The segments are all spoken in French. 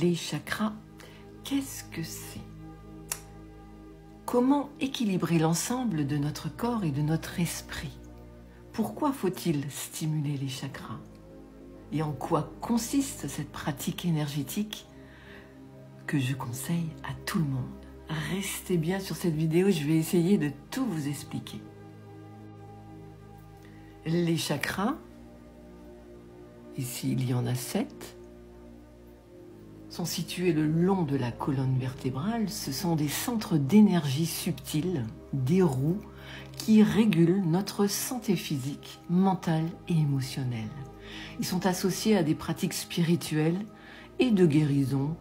Les chakras, qu'est-ce que c'est? Comment équilibrer l'ensemble de notre corps et de notre esprit? Pourquoi faut-il stimuler les chakras? Et en quoi consiste cette pratique énergétique que je conseille à tout le monde? Restez bien sur cette vidéo, je vais essayer de tout vous expliquer. Les chakras, ici il y en a 7, sont situés le long de la colonne vertébrale. Ce sont des centres d'énergie subtils, des roues qui régulent notre santé physique, mentale et émotionnelle. Ils sont associés à des pratiques spirituelles et de guérison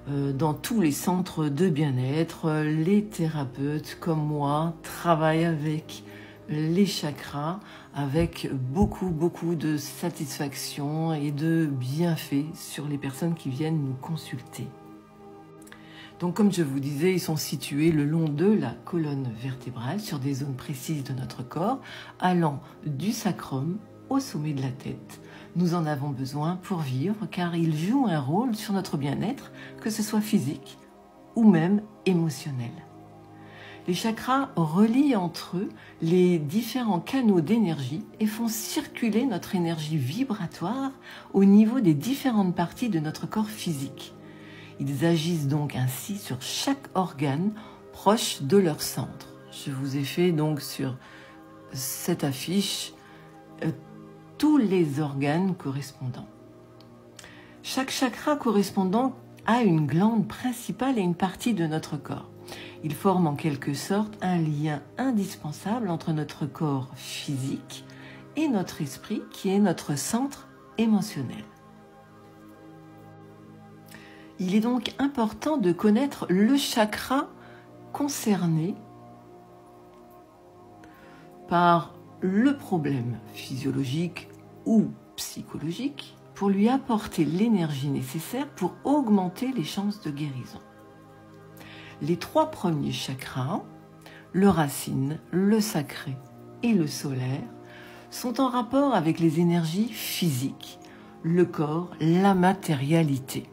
dans tous les centres de bien-être. Les thérapeutes comme moi travaillent avec les chakras avec beaucoup de satisfaction et de bienfaits sur les personnes qui viennent nous consulter. Donc comme je vous disais, ils sont situés le long de la colonne vertébrale sur des zones précises de notre corps, allant du sacrum au sommet de la tête. Nous en avons besoin pour vivre car ils jouent un rôle sur notre bien-être, que ce soit physique ou même émotionnel. Les chakras relient entre eux les différents canaux d'énergie et font circuler notre énergie vibratoire au niveau des différentes parties de notre corps physique. Ils agissent donc ainsi sur chaque organe proche de leur centre. Je vous ai fait donc sur cette affiche tous les organes correspondants. Chaque chakra correspondant a une glande principale et une partie de notre corps. Ils forment en quelque sorte un lien indispensable entre notre corps physique et notre esprit qui est notre centre émotionnel. Il est donc important de connaître le chakra concerné par le problème physiologique ou psychologique pour lui apporter l'énergie nécessaire pour augmenter les chances de guérison. Les 3 premiers chakras, le racine, le sacré et le solaire, sont en rapport avec les énergies physiques, le corps, la matérialité.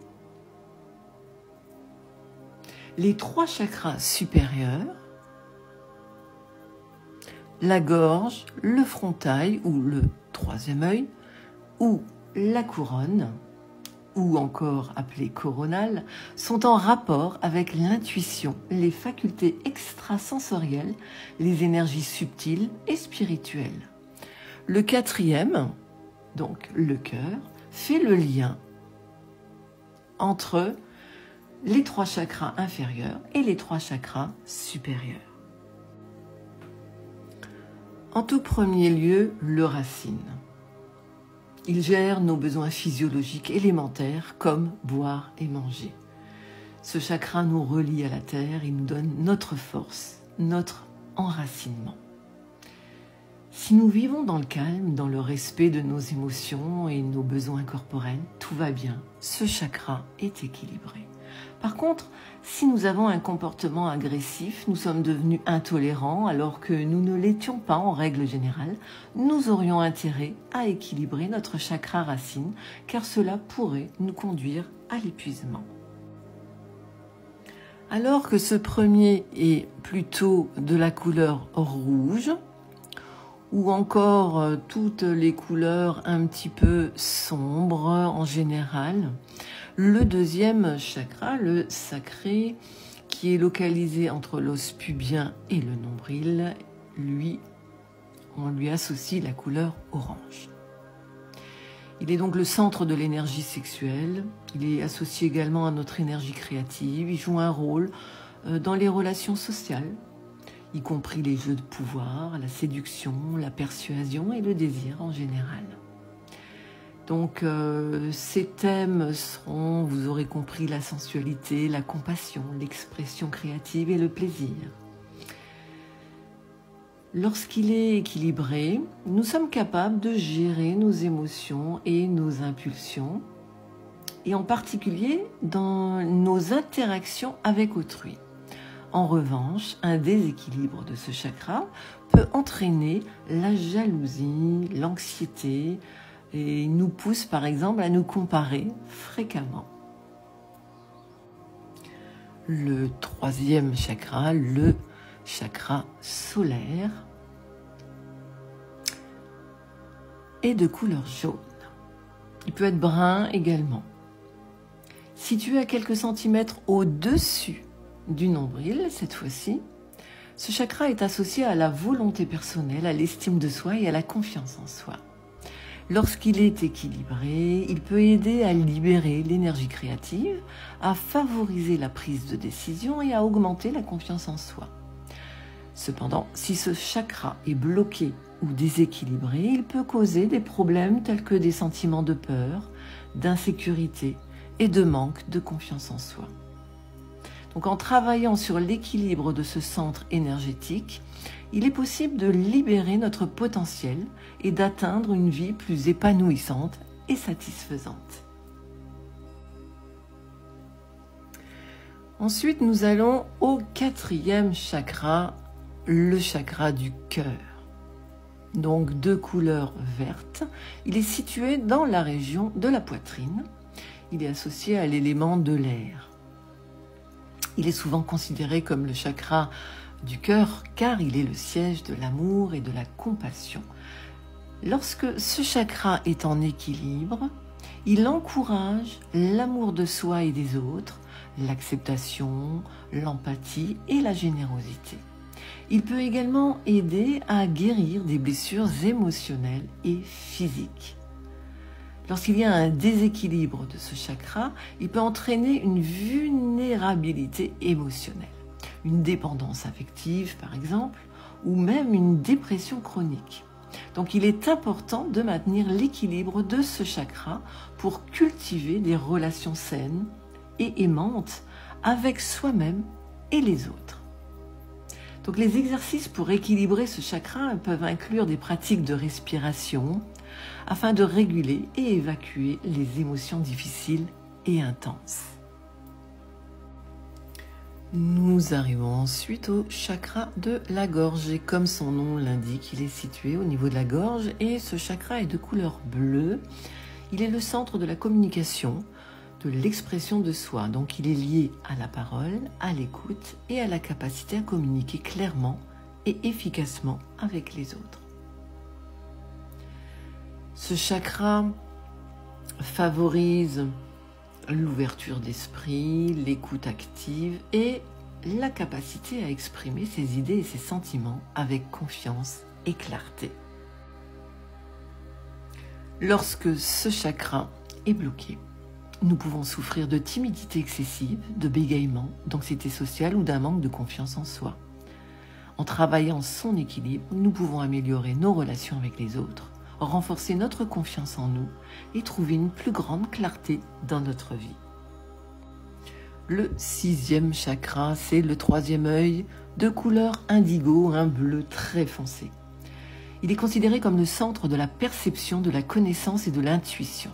Les 3 chakras supérieurs, la gorge, le frontal ou le 3e œil, ou la couronne, ou encore appelée coronale, sont en rapport avec l'intuition, les facultés extrasensorielles, les énergies subtiles et spirituelles. Le 4e, donc le cœur, fait le lien entre les 3 chakras inférieurs et les 3 chakras supérieurs. En tout premier lieu, le racine. Il gère nos besoins physiologiques élémentaires comme boire et manger. Ce chakra nous relie à la terre et nous donne notre force, notre enracinement. Si nous vivons dans le calme, dans le respect de nos émotions et nos besoins corporels, tout va bien, ce chakra est équilibré. Par contre, si nous avons un comportement agressif, nous sommes devenus intolérants alors que nous ne l'étions pas en règle générale, nous aurions intérêt à équilibrer notre chakra racine car cela pourrait nous conduire à l'épuisement. Alors que ce premier est plutôt de la couleur rouge, ou encore toutes les couleurs un petit peu sombres en général, le 2e chakra, le sacré, qui est localisé entre l'os pubien et le nombril, on lui associe la couleur orange. Il est donc le centre de l'énergie sexuelle, il est associé également à notre énergie créative, il joue un rôle dans les relations sociales, y compris les jeux de pouvoir, la séduction, la persuasion et le désir en général. Donc ces thèmes seront, vous aurez compris, la sensualité, la compassion, l'expression créative et le plaisir. Lorsqu'il est équilibré, nous sommes capables de gérer nos émotions et nos impulsions, et en particulier dans nos interactions avec autrui. En revanche, un déséquilibre de ce chakra peut entraîner la jalousie, l'anxiété, et nous pousse par exemple à nous comparer fréquemment. Le troisième chakra, le chakra solaire, est de couleur jaune. Il peut être brun également. Situé à quelques centimètres au-dessus du nombril, cette fois-ci, ce chakra est associé à la volonté personnelle, à l'estime de soi et à la confiance en soi. Lorsqu'il est équilibré, il peut aider à libérer l'énergie créative, à favoriser la prise de décision et à augmenter la confiance en soi. Cependant, si ce chakra est bloqué ou déséquilibré, il peut causer des problèmes tels que des sentiments de peur, d'insécurité et de manque de confiance en soi. Donc en travaillant sur l'équilibre de ce centre énergétique, il est possible de libérer notre potentiel et d'atteindre une vie plus épanouissante et satisfaisante. Ensuite, nous allons au quatrième chakra, le chakra du cœur. Donc de couleur verte, il est situé dans la région de la poitrine. Il est associé à l'élément de l'air. Il est souvent considéré comme le chakra du cœur car il est le siège de l'amour et de la compassion. Lorsque ce chakra est en équilibre, il encourage l'amour de soi et des autres, l'acceptation, l'empathie et la générosité. Il peut également aider à guérir des blessures émotionnelles et physiques. Lorsqu'il y a un déséquilibre de ce chakra, il peut entraîner une vulnérabilité émotionnelle, une dépendance affective par exemple, ou même une dépression chronique. Donc il est important de maintenir l'équilibre de ce chakra pour cultiver des relations saines et aimantes avec soi-même et les autres. Donc les exercices pour équilibrer ce chakra peuvent inclure des pratiques de respiration afin de réguler et évacuer les émotions difficiles et intenses. Nous arrivons ensuite au chakra de la gorge et comme son nom l'indique, il est situé au niveau de la gorge et ce chakra est de couleur bleue. Il est le centre de la communication, de l'expression de soi. Donc il est lié à la parole, à l'écoute et à la capacité à communiquer clairement et efficacement avec les autres. Ce chakra favorise l'ouverture d'esprit, l'écoute active et la capacité à exprimer ses idées et ses sentiments avec confiance et clarté. Lorsque ce chakra est bloqué, nous pouvons souffrir de timidité excessive, de bégaiement, d'anxiété sociale ou d'un manque de confiance en soi. En travaillant son équilibre, nous pouvons améliorer nos relations avec les autres, renforcer notre confiance en nous et trouver une plus grande clarté dans notre vie. Le sixième chakra, c'est le troisième œil de couleur indigo, un bleu très foncé. Il est considéré comme le centre de la perception, de la connaissance et de l'intuition.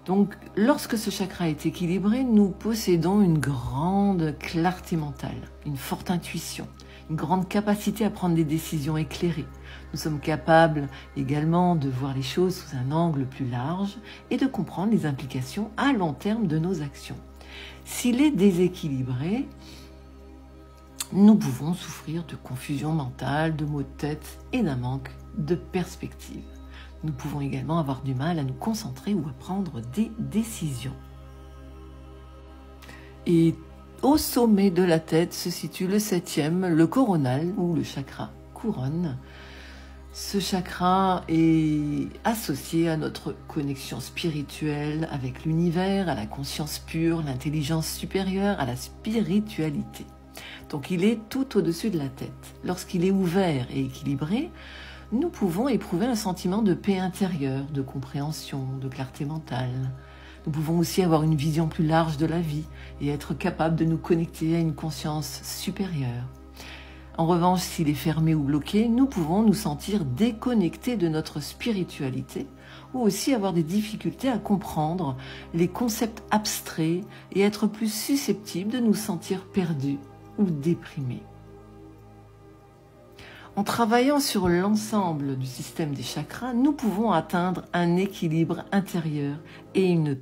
Donc, lorsque ce chakra est équilibré, nous possédons une grande clarté mentale, une forte intuition, une grande capacité à prendre des décisions éclairées. Nous sommes capables également de voir les choses sous un angle plus large et de comprendre les implications à long terme de nos actions. S'il est déséquilibré, nous pouvons souffrir de confusion mentale, de maux de tête et d'un manque de perspective. Nous pouvons également avoir du mal à nous concentrer ou à prendre des décisions. Et au sommet de la tête se situe le septième, le coronal ou le chakra couronne. Ce chakra est associé à notre connexion spirituelle avec l'univers, à la conscience pure, l'intelligence supérieure, à la spiritualité. Donc il est tout au-dessus de la tête. Lorsqu'il est ouvert et équilibré, nous pouvons éprouver un sentiment de paix intérieure, de compréhension, de clarté mentale. Nous pouvons aussi avoir une vision plus large de la vie et être capables de nous connecter à une conscience supérieure. En revanche, s'il est fermé ou bloqué, nous pouvons nous sentir déconnectés de notre spiritualité ou aussi avoir des difficultés à comprendre les concepts abstraits et être plus susceptibles de nous sentir perdus ou déprimés. En travaillant sur l'ensemble du système des chakras, nous pouvons atteindre un équilibre intérieur et une